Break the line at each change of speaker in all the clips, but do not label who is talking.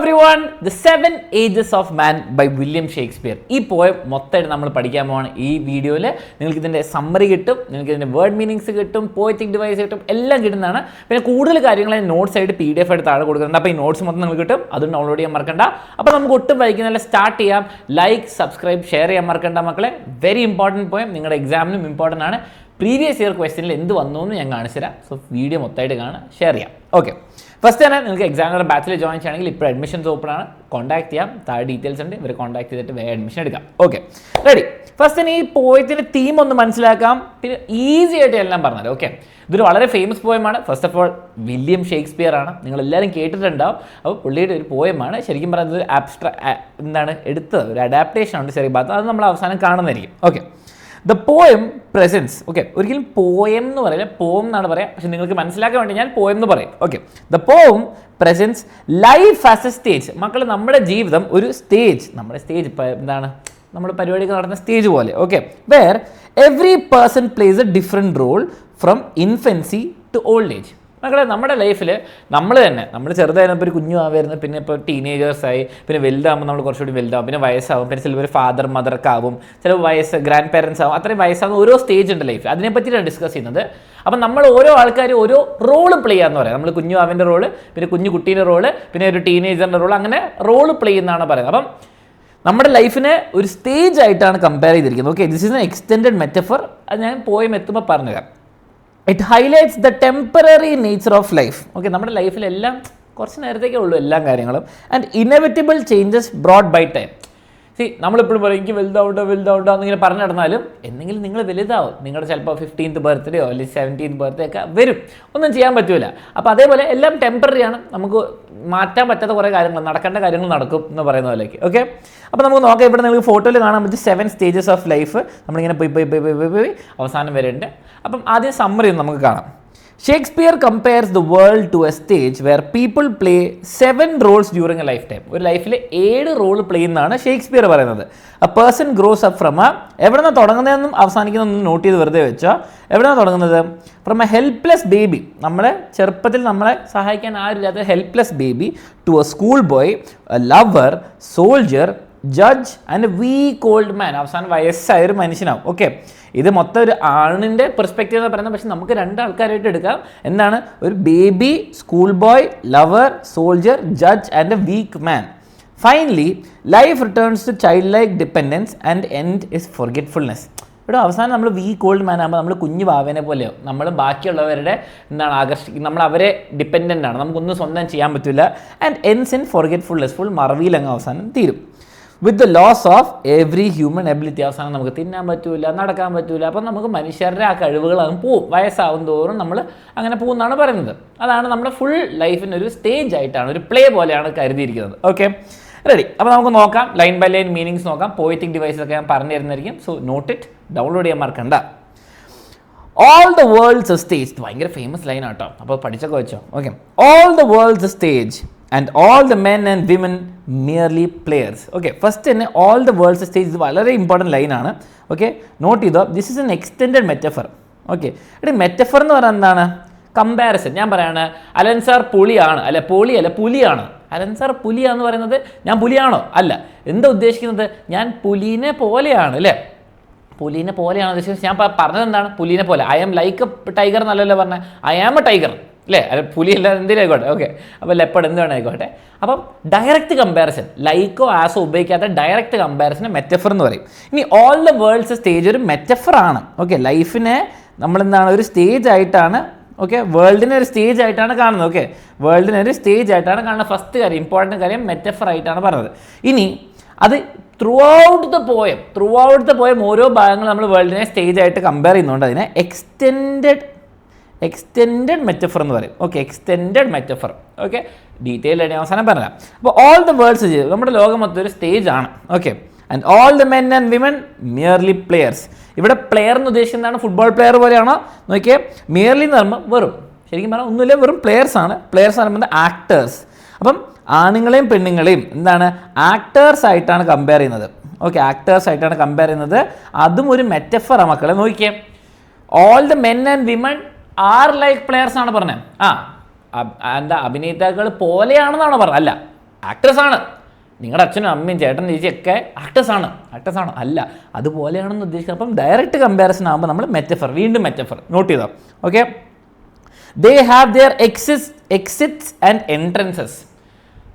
everyone, The Seven Ages of Man by William Shakespeare. ഈ poem മൊത്തമായിട്ട് നമ്മൾ പഠിക്കാൻ പോവാണ് ഈ വീഡിയോയിൽ. നിങ്ങൾക്ക് ഇതിൻ്റെ സമ്മറി കിട്ടും, നിങ്ങൾക്ക് ഇതിൻ്റെ വേർഡ് മീനിങ്സ് കിട്ടും, പോയറ്റിക് ഡിവൈസ് കിട്ടും, എല്ലാം കിട്ടുന്നതാണ്. പിന്നെ കൂടുതൽ കാര്യങ്ങൾ നോട്ട്സ് ആയിട്ട് PDF ആയിട്ട് താഴെ കൊടുക്കുന്നുണ്ട്. അപ്പോൾ ഈ നോട്ട്സ് മൊത്തം നിങ്ങൾക്ക് കിട്ടും, അതും ഡൗൺലോഡ് ചെയ്യാൻ മറക്കണ്ട. അപ്പോൾ നമുക്ക് ഒട്ടും വൈകുന്നല്ല സ്റ്റാർട്ട് ചെയ്യാം. ലൈക്ക്, സബ്സ്ക്രൈബ്, ഷെയർ ചെയ്യാൻ മറക്കണ്ട മക്കളെ. വെരി ഇമ്പോർട്ടൻറ്റ് പോയം, നിങ്ങളുടെ എക്സാമിനും ഇമ്പോർട്ടൻ്റ് ആണ്. പ്രീവിയസ് ഇയർ ക്വസ്റ്റ്യനിൽ എന്ത് വന്നു എന്ന് ഞാൻ കാണിച്ചു തരാം. സോ വീഡിയോ മൊത്തമായിട്ട് കാണാം, ഷെയർ ചെയ്യാം. ഓക്കെ, ഫസ്റ്റ് തന്നെ നിങ്ങൾക്ക് എക്സാമിനർ ബാച്ചിൽ ജോയിൻ ചെയ്യണമെങ്കിൽ ഇപ്പോൾ അഡ്മിഷൻസ് ഓപ്പൺ ആണ്, കോൺടാക്ട് ചെയ്യാം. താഴെ ഡീറ്റെയിൽസ് ഉണ്ട്, ഇവർ കോൺടാക്ട് ചെയ്തിട്ട് വേറെ അഡ്മിഷൻ എടുക്കാം. Okay, ready. ഫസ്റ്റ് തന്നെ ഈ പോയത്തിൻ്റെ തീം ഒന്ന് മനസ്സിലാക്കാം, പിന്നെ ഈസി ആയിട്ട് എല്ലാം പറഞ്ഞുതരാം. ഓക്കെ, ഇതൊരു വളരെ ഫേമസ് പോയമാണ്. First of all William Shakespeare ആണ്, നിങ്ങളെല്ലാവരും കേട്ടിട്ടുണ്ടാവും. അപ്പോൾ പുള്ളിയുടെ ഒരു പോയമാണ്. ശരിക്കും പറയുന്നത് ഒരു എടുത്തത് ഒരു അഡാപ്റ്റേഷൻ ഉണ്ട് ചെറിയ ഭാഗത്ത്, അത് നമ്മൾ അവസാനം കാണുന്നതായിരിക്കും. Okay, the poem presence. Okay, ഒരിക്കലും പോയം എന്ന് പറയില്ല, പോം എന്നാണ് പറയുക. പക്ഷെ നിങ്ങൾക്ക് മനസ്സിലാക്കാൻ വേണ്ടി ഞാൻ പോയം എന്ന് പറയും. Okay, the poem presents life as a stage. മക്കൾ, നമ്മുടെ ജീവിതം ഒരു സ്റ്റേജ്, നമ്മുടെ സ്റ്റേജ് നമ്മൾ പരിപാടികൾ നടത്തുന്ന സ്റ്റേജ് പോലെ. Okay, where every person plays a different role from infancy to old age. മക്കളെ, നമ്മുടെ ലൈഫിൽ നമ്മൾ ചെറുതായിരുന്നപ്പോൾ ഒരു കുഞ്ഞു ആവായിരുന്നു, പിന്നെ ഇപ്പോൾ ടീനേജേഴ്സായി, പിന്നെ വലുതാകുമ്പോൾ നമ്മൾ കുറച്ചുകൂടി വലുതാവും, പിന്നെ വയസ്സാവും, പിന്നെ ചിലപ്പോൾ ഫാദർ മദർക്ക് ആവും, ചിലപ്പോൾ ഗ്രാൻഡ് പേരൻസ് ആവും. അത്രയും വയസ്സാകുന്ന ഓരോ സ്റ്റേജ് ഉണ്ട് ലൈഫിൽ, അതിനെപ്പറ്റിയാണ് ഡിസ്കസ് ചെയ്യുന്നത്. അപ്പം നമ്മൾ ഓരോ ആൾക്കാരും ഓരോ റോള് പ്ലേ ചെയ്യാന്ന് പറയാം. നമ്മൾ കുഞ്ഞു ആവിൻ്റെ റോള്, പിന്നെ കുഞ്ഞു കുട്ടീൻ്റെ റോള്, പിന്നെ ഒരു ടീനേജറിൻ്റെ റോള്, അങ്ങനെ റോള് പ്ലേ ചെയ്യുന്നതാണ് പറയുന്നത്. അപ്പം നമ്മുടെ ലൈഫിനെ ഒരു സ്റ്റേജ് ആയിട്ടാണ് കമ്പയർ ചെയ്തിരിക്കുന്നത്. Okay, this is an extended metaphor. അത് ഞാൻ പോയം എത്തുമ്പോൾ പറഞ്ഞുതരാം. It highlights the temporary nature of life. Okay, നമ്മുടെ ലൈഫിലെല്ലാം കുറച്ച് നേരത്തേക്കേ ഉള്ളൂ എല്ലാ കാര്യങ്ങളും. And inevitable changes brought by time. നമ്മളിപ്പോഴും പറയും എനിക്ക് വലുതാവണ്ട എന്നിങ്ങനെ പറഞ്ഞു നടന്നാലും എന്തെങ്കിലും നിങ്ങൾ വലുതാവും. നിങ്ങളുടെ ചിലപ്പോൾ 15th ബർത്ത്ഡേയോ അല്ലെങ്കിൽ 17th ബർത്ത്ഡേ ഒക്കെ വരും, ഒന്നും ചെയ്യാൻ പറ്റില്ല. അപ്പോൾ അതേപോലെ എല്ലാം ടെമ്പററി ആണ്, നമുക്ക് മാറ്റാൻ പറ്റാത്ത കുറേ കാര്യങ്ങൾ, നടക്കേണ്ട കാര്യങ്ങൾ നടക്കും എന്ന് പറയുന്ന പോലെയൊക്കെ. ഓക്കെ, അപ്പോൾ നമുക്ക് നോക്കാം. ഇവിടെ നിങ്ങൾക്ക് ഫോട്ടോയിൽ കാണാൻ പറ്റും 7 സ്റ്റേജസ് ഓഫ് ലൈഫ്. നമ്മളിങ്ങനെ പോയി അവസാനം വരെ ഉണ്ട്. അപ്പം ആദ്യം സമ്മറി നമുക്ക് കാണാം. Shakespeare compares the world to a stage where people play 7 roles during a lifetime. ഒരു ലൈഫിൽ 7 റോൾ പ്ലേ എന്നാണ് ഷേക്സ്പിയർ പറയുന്നത്. A person grows up from എവിടെ നിന്ന് തുടങ്ങുന്നതെന്നും അവസാനിക്കുന്നതെന്നും നോട്ട് ചെയ്ത് വെറുതെ വെച്ചാൽ എവിടെ നിന്നാണ് തുടങ്ങുന്നത്? ഫ്രം എ ഹെൽപ്ലെസ് ബേബി, നമ്മളെ ചെറുപ്പത്തിൽ നമ്മളെ സഹായിക്കാൻ ആരുമില്ലാത്ത helpless baby, to a school boy, a lover, soldier, judge and weak old man. അവസാനം വയസ്സായ ഒരു മനുഷ്യനാവും. ഓക്കെ, ഇത് മൊത്തം ഒരു ആണിൻ്റെ പെർസ്പെക്റ്റീവ് എന്ന് പറയുന്നത്. പക്ഷെ നമുക്ക് 2 ആൾക്കാരായിട്ട് എടുക്കാം. എന്താണ്? ഒരു baby, school boy, lover, soldier, judge and a weak man. Finally life returns to child like dependence and end is forgetfulness. ഇവിടെ അവസാനം നമ്മൾ വീക്ക് ഓൾഡ് മാൻ ആകുമ്പോൾ നമ്മൾ കുഞ്ഞു വാവേനെ പോലെയോ, നമ്മൾ ബാക്കിയുള്ളവരുടെ നമ്മൾ അവരെ ഡിപ്പെൻഡൻ്റ് ആണ്, നമുക്കൊന്നും സ്വന്തം ചെയ്യാൻ പറ്റില്ല. And ends in forgetfulness, full മറവിയിലങ്ങ് അവസാനം തീരും. With the loss of every human ability. അവസാനം നമുക്ക് തിന്നാൻ പറ്റൂല, നടക്കാൻ പറ്റൂല. അപ്പം നമുക്ക് മനുഷ്യരുടെ ആ കഴിവുകൾ അങ്ങ് പോവും. വയസ്സാവും തോറും നമ്മൾ അങ്ങനെ പോകുമെന്നാണ് പറയുന്നത്. അതാണ് നമ്മുടെ ഫുൾ ലൈഫിനൊരു സ്റ്റേജ് ആയിട്ടാണ്, ഒരു പ്ലേ പോലെയാണ് കരുതിയിരിക്കുന്നത്. Okay, ready. അപ്പോൾ നമുക്ക് നോക്കാം, ലൈൻ ബൈ ലൈൻ മീനിങ്സ് നോക്കാം. പോയറ്റിക് ഡിവൈസസ് ഒക്കെ ഞാൻ പറഞ്ഞു തരുന്നതായിരിക്കും. സോ നോട്ട് ഇറ്റ്, ഡൗൺലോഡ് ചെയ്യാൻ മറക്കണ്ട. All the worlds A stage. ഭയങ്കര ഫേമസ് ലൈൻ ആട്ടോ, അപ്പോൾ പഠിച്ചൊക്കെ വെച്ചോ. Okay, all the worlds A stage and all the men and women merely players. Okay, first തന്നെ ഓൾ ദ വേൾഡ്സ് സ്റ്റേജ്, ഇത് വളരെ important ലൈനാണ്. ഓക്കെ, നോട്ട് ചെയ്തോ, this is an extended metaphor. Okay, ഇവിടെ metaphor എന്ന് പറയുന്നത് എന്താണ്? കമ്പാരിസൺ. ഞാൻ പറയാണ് അലൻ സാർ പൊളിയാണ്, അല്ല പൊളിയല്ല പുലിയാണ്. അലൻ സാർ പുലിയാന്ന് പറയുന്നത് ഞാൻ പുലിയാണോ? അല്ല. എന്താ ഉദ്ദേശിക്കുന്നത്? ഞാൻ പുലിനെ പോലെയാണ്, അല്ലേ? പുലിനെ പോലെയാണ് ഉദ്ദേശിച്ചത്. ഞാൻ പറഞ്ഞത് എന്താണ്? പുലിനെ പോലെ. I am like a tiger എന്നല്ലല്ലോ പറഞ്ഞത്, ഐ ആം എ ടൈഗർ, അല്ലേ? അല്ല, പുലിയല്ല, എന്തെങ്കിലും ആയിക്കോട്ടെ. ഓക്കെ, അപ്പോൾ ലെപ്പഡ് എന്ത് വേണം ആയിക്കോട്ടെ. അപ്പം ഡയറക്റ്റ് കമ്പാരിസൺ, ലൈക്കോ ആസോ ഉപയോഗിക്കാത്ത ഡയറക്റ്റ് കമ്പാരിസനെ മെറ്റഫർ എന്ന് പറയും. ഇനി ഓൾ ദ വേൾഡ്സ് സ്റ്റേജ് ഒരു മെറ്റഫർ ആണ്. ഓക്കെ, ലൈഫിനെ നമ്മളെന്താണ് ഒരു സ്റ്റേജ് ആയിട്ടാണ്, ഓക്കെ, വേൾഡിനെ ഒരു സ്റ്റേജ് ആയിട്ടാണ് കാണുന്നത്. ഓക്കെ, വേൾഡിനെ ഒരു സ്റ്റേജ് ആയിട്ടാണ് കാണുന്നത്. ഫസ്റ്റ് കാര്യം, ഇമ്പോർട്ടൻറ്റ് കാര്യം, മെറ്റഫർ ആയിട്ടാണ് പറഞ്ഞത്. ഇനി അത് ത്രൂ ഔട്ട് ദ പോയം ഓരോ ഭാഗങ്ങൾ നമ്മൾ വേൾഡിനെ സ്റ്റേജ് ആയിട്ട് കമ്പയർ ചെയ്യുന്നുണ്ട്. അതിനെ എക്സ്റ്റെൻഡഡ് മെറ്റഫർ എന്ന് പറയും. Okay, extended metaphor. Okay, detail ആയിട്ട് അവസാനം പറയാം. അപ്പോൾ ഓൾ ദ വേൾഡ്സ്, നമ്മുടെ ലോകം മൊത്തം ഒരു സ്റ്റേജ് ആണ്. Okay, and all the men and women merely players. ഇവിടെ പ്ലെയർ എന്ന് ഉദ്ദേശിക്കുന്നതാണ് ഫുട്ബോൾ പ്ലെയർ പോലെയാണോ നോക്കിയേ. മിയർലി എന്ന് പറയുമ്പോൾ വെറും, ശരിക്കും പറഞ്ഞാൽ ഒന്നുമില്ല, വെറും പ്ലെയേഴ്സ് ആണ്. പ്ലെയേഴ്സ് എന്ന് പറയുന്നത് ആക്ടേഴ്സ്. അപ്പം ആണുങ്ങളെയും പെണ്ണുങ്ങളെയും എന്താണ് ആക്ടേഴ്സ് ആയിട്ടാണ് കമ്പയർ ചെയ്യുന്നത്. ഓക്കെ, ആക്ടേഴ്സ് ആയിട്ടാണ് കമ്പയർ ചെയ്യുന്നത്. അതും ഒരു മെറ്റഫറാണ് മക്കളെ. നോക്കിയേ, all the men and women are like players ആണ് പറഞ്ഞത്. എന്താ അഭിനേതാക്കൾ പോലെയാണെന്നാണോ പറഞ്ഞത്? അല്ല, ആക്ട്രസ്സാണ്, നിങ്ങളുടെ അച്ഛനും അമ്മയും ചേട്ടൻ ചേച്ചിയൊക്കെ ആക്ടേഴ്സാണ് അല്ല, അതുപോലെയാണെന്ന് ഉദ്ദേശിക്കുന്നത്. അപ്പം ഡയറക്റ്റ് കമ്പാരിസൺ ആകുമ്പോൾ നമ്മൾ മെറ്റഫർ, വീണ്ടും മെറ്റഫർ നോട്ട് ചെയ്തോ. Okay, they have their exits and entrances.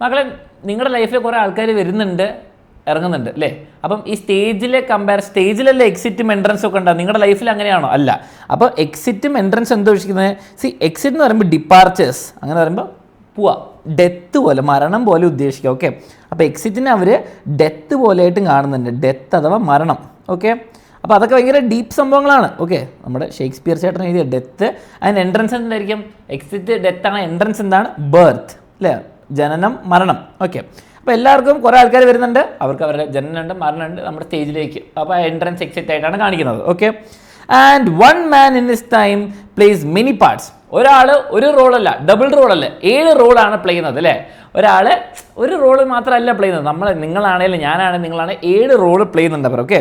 മക്കളെ, നിങ്ങളുടെ ലൈഫിൽ കുറേ ആൾക്കാർ വരുന്നുണ്ട് ഇറങ്ങുന്നുണ്ട് അല്ലേ? അപ്പം ഈ സ്റ്റേജിലല്ലേ എക്സിറ്റും എൻട്രൻസും ഒക്കെ ഉണ്ടാകും. നിങ്ങളുടെ ലൈഫിൽ അങ്ങനെയാണോ? അല്ല. അപ്പോൾ എക്സിറ്റും എൻട്രൻസും എന്താ ഉദ്ദേശിക്കുന്നത്? എക്സിറ്റ് എന്ന് പറയുമ്പോൾ ഡിപ്പാർച്ചേഴ്സ്, അങ്ങനെ പറയുമ്പോൾ പോവാ, ഡെത്ത് പോലെ, മരണം പോലെ ഉദ്ദേശിക്കുക. ഓക്കെ, അപ്പോൾ എക്സിറ്റിനെ അവർ ഡെത്ത് പോലെയായിട്ടും കാണുന്നുണ്ട്, ഡെത്ത് അഥവാ മരണം. ഓക്കെ, അപ്പോൾ അതൊക്കെ ഭയങ്കര ഡീപ്പ് സംഭവങ്ങളാണ്. ഓക്കെ, നമ്മുടെ ഷേക്സ്പിയർ ചേട്ടൻ എഴുതിയ ഡെത്ത് ആൻഡ് എൻട്രൻസ് എന്തായിരിക്കും? എക്സിറ്റ് ഡെത്താണ്, എൻട്രൻസ് എന്താണ്? ബർത്ത് അല്ലേ? ജനനം മരണം. ഓക്കെ, അപ്പോൾ എല്ലാവർക്കും കുറേ ആൾക്കാർ വരുന്നുണ്ട്, അവർക്ക് അവരുടെ ജനനമുണ്ട് മരണമുണ്ട് നമ്മുടെ സ്റ്റേജിലേക്ക്. അപ്പോൾ എൻട്രൻസ് എക്സിറ്റ് ആയിട്ടാണ് കാണിക്കുന്നത്. Okay, and one man in his time place many parts. ഒരാൾ ഒരു റോളല്ല, ഡബിൾ റോളല്ല, 7 റോളാണ് പ്ലേ ചെയ്യുന്നത് അല്ലേ? ഒരാൾ ഒരു റോള് മാത്രമല്ല പ്ലേ ചെയ്യുന്നത്. നിങ്ങളാണെങ്കിലും ഞാനാണെങ്കിലും നിങ്ങളാണെങ്കിൽ 7 റോള് പ്ലേ ചെയ്യുന്നുണ്ട് അവർ. ഓക്കെ,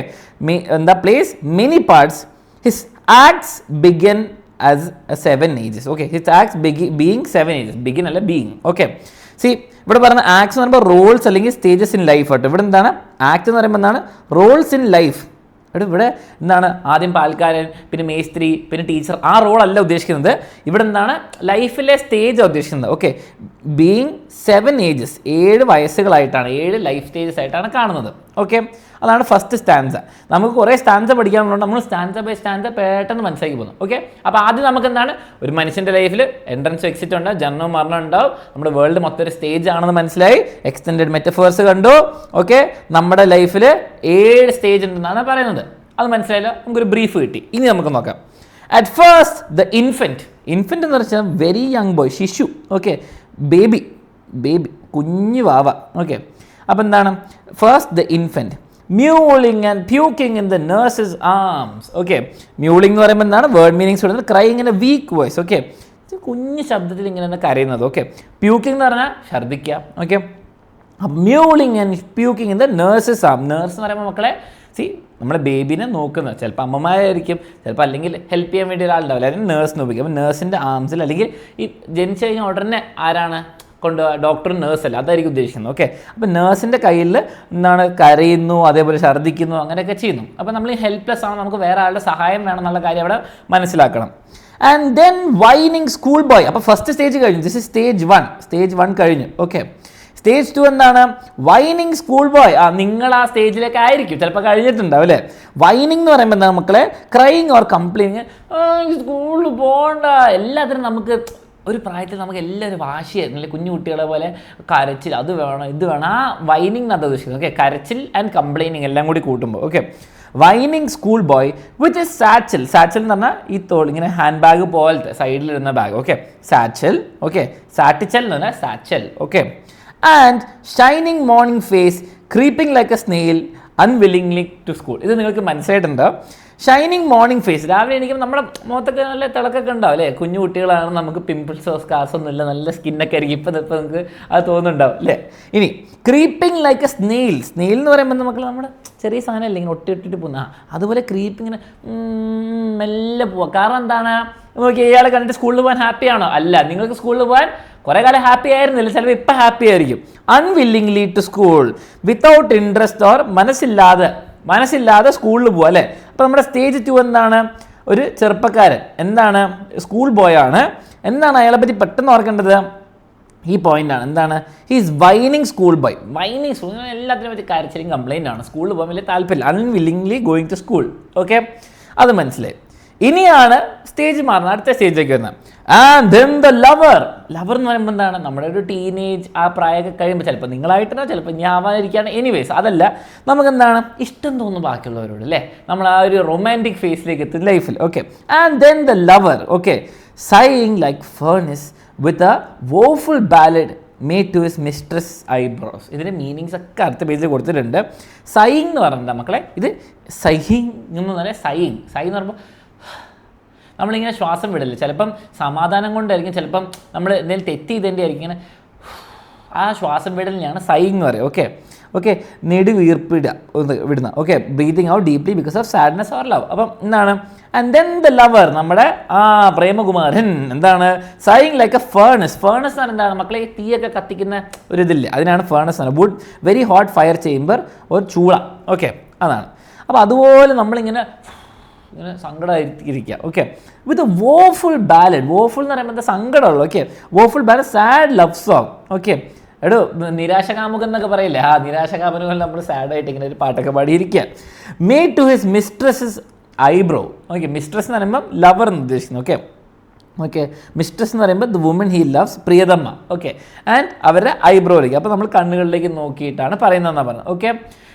എന്താ place many parts. His acts began as 7 ages. Okay, his acts being 7 ages. Begin അല്ല, ബീയിങ്. ഓക്കെ, ഇവിടെ പറയുന്ന ആക്ട്സ് എന്ന് പറയുമ്പോൾ റോൾസ് അല്ലെങ്കിൽ സ്റ്റേജസ് ഇൻ ലൈഫ് ആട്ടോ. ഇവിടെ എന്താണ് ആക്ട് എന്ന് പറയുമ്പോൾ എന്താണ്? Rolls in life. ഇവിടെ എന്താണ്? ആദ്യം പാൽക്കാരൻ, പിന്നെ മേസ്ത്രി, പിന്നെ ടീച്ചർ, ആ റോൾ അല്ല ഉദ്ദേശിക്കുന്നത്. ഇവിടെ എന്താണ്? ലൈഫിലെ സ്റ്റേജാണ് ഉദ്ദേശിക്കുന്നത്. Okay, being 7 ages, 7 വയസ്സുകളായിട്ടാണ്, 7 life stages ആയിട്ടാണ് കാണുന്നത്. ഓക്കെ, അതാണ് ഫസ്റ്റ് സ്റ്റാൻസ. നമുക്ക് കുറേ സ്റ്റാൻസ പഠിക്കാനുള്ളതുകൊണ്ട് നമ്മൾ സ്റ്റാൻസ ബൈ സ്റ്റാൻസ പെട്ടെന്ന് മനസ്സിലാക്കി പോകുന്നു. ഓക്കെ, അപ്പോൾ ആദ്യം നമുക്ക് എന്താണ്? ഒരു മനുഷ്യൻ്റെ ലൈഫിൽ എൻട്രൻസ് എക്സിറ്റ് ഉണ്ട്, ജനനവും മരണം ഉണ്ടാവും, നമ്മുടെ വേൾഡ് മൊത്തം ഒരു സ്റ്റേജ് ആണെന്ന് മനസ്സിലായി, എക്സ്റ്റെൻഡഡ് മെറ്റഫേഴ്സ് കണ്ടു. ഓക്കെ, നമ്മുടെ ലൈഫിൽ 7 സ്റ്റേജ് ഉണ്ടെന്നാണ് പറയുന്നത്. അത് മനസ്സിലായല്ലോ, നമുക്കൊരു ബ്രീഫ് കിട്ടി. ഇനി നമുക്ക് നോക്കാം. അറ്റ് ഫസ്റ്റ് ദ ഇൻഫൻറ്റ് എന്ന് വെച്ചാൽ വെരി യങ് ബോയ്, ശിശു. ഓക്കെ, ബേബി, കുഞ്ഞു വാവ. ഓക്കെ, അപ്പോൾ എന്താണ്? First the infant mewling and puking in the nurse's arms. Okay, mewling എന്ന് പറയുമ്പോൾ എന്താണ്? വേർഡ് മീനിങ്സ് കൊടുക്കുന്നത് crying in a weak voice. Okay, കുഞ്ഞു ശബ്ദത്തിൽ ഇങ്ങനെ കരയുന്നത്. ഓക്കെ, പ്യൂക്കിംഗ് എന്ന് പറഞ്ഞാൽ ഛർദ്ദിക്കുക. ഓക്കെ, അപ്പം mewling and puking in the nurse's arm. Nurse എന്ന് പറയുമ്പോൾ മക്കളെ നമ്മുടെ ബേബിനെ നോക്കുന്നത് ചിലപ്പോൾ അമ്മമാരായിരിക്കും, ചിലപ്പോൾ അല്ലെങ്കിൽ ഹെൽപ്പ് ചെയ്യാൻ വേണ്ടി ഒരാളുണ്ടാവില്ല, അല്ലെങ്കിൽ നേഴ്സിനെ ഉപയോഗിക്കും. അപ്പോൾ നേഴ്സിൻ്റെ ആംസിൽ അല്ലെങ്കിൽ ഈ ജനിച്ചു കഴിഞ്ഞാൽ ഉടനെ ആരാണ് കൊണ്ടുപോകുക? ഡോക്ടർ, നേഴ്സല്ല, അതായിരിക്കും ഉദ്ദേശിക്കുന്നത്. ഓക്കെ, അപ്പോൾ നേഴ്സിൻ്റെ കയ്യിൽ എന്താണ്? കരയുന്നു, അതേപോലെ ഛർദ്ദിക്കുന്നു, അങ്ങനെയൊക്കെ ചെയ്യുന്നു. അപ്പോൾ നമ്മൾ ഈ ഹെൽപ്ലെസ് ആണ്, നമുക്ക് വേറെ ആളുടെ സഹായം വേണം എന്നുള്ള കാര്യം അവിടെ മനസ്സിലാക്കണം. And then whining school boy. അപ്പോൾ ഫസ്റ്റ് സ്റ്റേജ് കഴിഞ്ഞു, ദിസ് ഇസ് സ്റ്റേജ് 1 കഴിഞ്ഞു. ഓക്കെ, സ്റ്റേജ് 2 എന്താണ്? Whining school boy. നിങ്ങൾ ആ സ്റ്റേജിലേക്ക് ആയിരിക്കും, ചിലപ്പോൾ കഴിഞ്ഞിട്ടുണ്ടാവും അല്ലേ? വൈനിങ് എന്ന് പറയുമ്പോൾ എന്താ മക്കളെ? ക്രൈങ് ഓർ കംപ്ലൈനിങ്, സ്കൂളിൽ പോകണ്ട. എല്ലാത്തിനും നമുക്ക് ഒരു പ്രായത്തിൽ നമുക്ക് എല്ലാവരും വാശിയായിരുന്നു അല്ലെ? കുഞ്ഞു കുട്ടികളെ പോലെ കരച്ചിൽ, അത് വേണം ഇത് വേണം. ആ വൈനിങ് എന്നാണ് ഉദ്ദേശിക്കുന്നത്. ഓക്കെ, കരച്ചിൽ ആൻഡ് കംപ്ലൈനിങ് എല്ലാം കൂടി കൂട്ടുമ്പോൾ. Okay, whining school boy with satchel എന്ന് പറഞ്ഞാൽ ഈ തോൾ ഇങ്ങനെ ഹാൻഡ് ബാഗ് പോലത്തെ സൈഡിലിരുന്ന bag. Okay, satchel. Okay, satchel എന്ന് പറഞ്ഞാൽ satchel. Okay, and shining morning face creeping like a snail unwillingly to school. ഇത് നിങ്ങൾക്ക് മനസ്സിലായിട്ടുണ്ടോ? ഷൈനിങ് മോർണിംഗ് ഫേസ്, രാവിലെ എണീക്കുമ്പോൾ നമ്മുടെ മുഖത്തൊക്കെ നല്ല തിളക്കൊക്കെ ഉണ്ടാവും അല്ലേ? കുഞ്ഞു കുട്ടികളാണ്, നമുക്ക് പിമ്പിൾസോ സ്കാർസോ ഒന്നും ഇല്ല, നല്ല സ്കിന്നൊക്കെ ആയിരിക്കും. ഇപ്പം നമുക്ക് അത് തോന്നുന്നുണ്ടാവും അല്ലേ? ഇനി ക്രീപ്പിംഗ് ലൈക്ക് എ സ്നെയിൽ എന്ന് പറയുമ്പോൾ നമുക്ക് നമ്മുടെ ചെറിയ സാധനം അല്ലേ ഇങ്ങനെ ഒട്ടിട്ട് പോകുന്ന, അതുപോലെ ക്രീപ്പിങ്ങിന് മെല്ലെ പോവാം. കാരണം എന്താണ്? നമുക്ക് ഇയാളെ കണ്ടിട്ട് സ്കൂളിൽ പോകാൻ ഹാപ്പിയാണോ? അല്ല. നിങ്ങൾക്ക് സ്കൂളിൽ പോകാൻ കുറേ കാലം ഹാപ്പി ആയിരുന്നില്ല, ചിലപ്പോൾ ഇപ്പം ഹാപ്പി ആയിരിക്കും. Unwillingly to school without interest or മനസ്സില്ലാതെ സ്കൂളിൽ പോവുക അല്ലേ? അപ്പോൾ നമ്മുടെ സ്റ്റേജ് 2 എന്താണ്? ഒരു ചെറുപ്പക്കാരൻ എന്താണ്? സ്കൂൾ ബോയ് ആണ്. എന്താണ് അയാളെ പറ്റി പെട്ടെന്ന് ഓർക്കേണ്ടത്? ഈ പോയിന്റാണ്. എന്താണ്? He's whining school boy. എല്ലാത്തിനെ പറ്റി കരച്ചിലും കംപ്ലൈൻ്റ് ആണ്. സ്കൂളിൽ പോകാൻ വലിയ താല്പര്യമില്ല. Unwillingly going to school. Okay, അത് മനസ്സിലായി. ഇനിയാണ് സ്റ്റേജ് മാറുന്നത്, അടുത്ത സ്റ്റേജിലേക്ക് വരുന്നത്. ആൻഡ് ദെൻ ദ ലവർ എന്ന് പറയുമ്പോൾ എന്താണ്? നമ്മുടെ ഒരു ടീനേജ് ആ പ്രായമൊക്കെ കഴിയുമ്പോൾ ചിലപ്പോൾ നിങ്ങളായിട്ടാണ്, ചിലപ്പോൾ ഞാൻ ആവാതിരിക്കുകയാണ്. എനിവേസ് അതല്ല, നമുക്കെന്താണ്? ഇഷ്ടം തോന്നുന്നു ബാക്കിയുള്ളവരോട് അല്ലേ? നമ്മൾ ആ ഒരു റൊമാൻറ്റിക് ഫേസിലേക്ക് എത്തും ലൈഫിൽ. Okay, and then the lover. Okay, sighing like furnace with a woeful ballad made to his mistress eyebrows. ഇതിൻ്റെ മീനിങ്സ് ഒക്കെ അടുത്ത പേജിൽ കൊടുത്തിട്ടുണ്ട്. സൈയിങ് എന്ന് പറഞ്ഞാൽ മക്കളെ, ഇത് സൈയിങ് എന്ന് പറഞ്ഞാൽ സൈയിങ് എന്ന് പറയുമ്പോൾ നമ്മളിങ്ങനെ ശ്വാസം വിടില്ല. ചിലപ്പം സമാധാനം കൊണ്ടായിരിക്കും, ചിലപ്പം നമ്മൾ എന്തെങ്കിലും തെറ്റ് ചെയ്തതിൻ്റെ ആയിരിക്കും. ഇങ്ങനെ ആ ശ്വാസം വിടലിനെയാണ് സൈയിങ് എന്ന് പറയുക. ഓക്കെ, നെടുവീർപ്പിടുക വിടുന്ന. Okay, breathing out deeply because of sadness or love. അപ്പം എന്താണ്? ആൻഡ് ദെൻ ദ ലവർ, നമ്മുടെ പ്രേമകുമാരൻ എന്താണ്, സൈങ് ലൈക്ക് എ ഫേണസ്. ഫേണസ് എന്ന് പറഞ്ഞാൽ എന്താണ് മക്കളെ, തീയൊക്കെ കത്തിക്കുന്ന ഒരു ഇതില്ല, അതിനാണ് ഫേണസ് എന്ന്. Wood very hot fire chamber, ഒരു ചൂള. ഓക്കെ, അതാണ്. അപ്പോൾ അതുപോലെ നമ്മളിങ്ങനെ ഇങ്ങനെ സങ്കടമായിരിക്കുക. ഓക്കെ, വിത്ത് വോഫുൾ ബാലഡ്. വോഫുൾ എന്ന് പറയുമ്പോൾ എന്താ, സങ്കടമുള്ളൂ. Okay, woeful ballad, sad love song. Okay, എടോ നിരാശകാമുകൻ എന്നൊക്കെ പറയില്ലേ, നിരാശകാമുകൻ നമ്മൾ സാഡായിട്ട് ഇങ്ങനെ ഒരു പാട്ടൊക്കെ പാടിയിരിക്കുക. Made to his mistresses eyebrow. Okay, mistress എന്ന് പറയുമ്പോൾ ലവർ എന്ന് ഉദ്ദേശിക്കുന്നു. ഓക്കെ ഓക്കെ, മിസ്ട്രസ് എന്ന് പറയുമ്പോൾ ദ വുമൻ ഹി ലവ്സ്, പ്രിയതമ്മ. ഓക്കെ, ആൻഡ് അവരുടെ ഐബ്രോയിലേക്ക്, അപ്പോൾ നമ്മൾ കണ്ണുകളിലേക്ക് നോക്കിയിട്ടാണ് പറയുന്നതെന്നാണ് പറഞ്ഞത്. ഓക്കെ,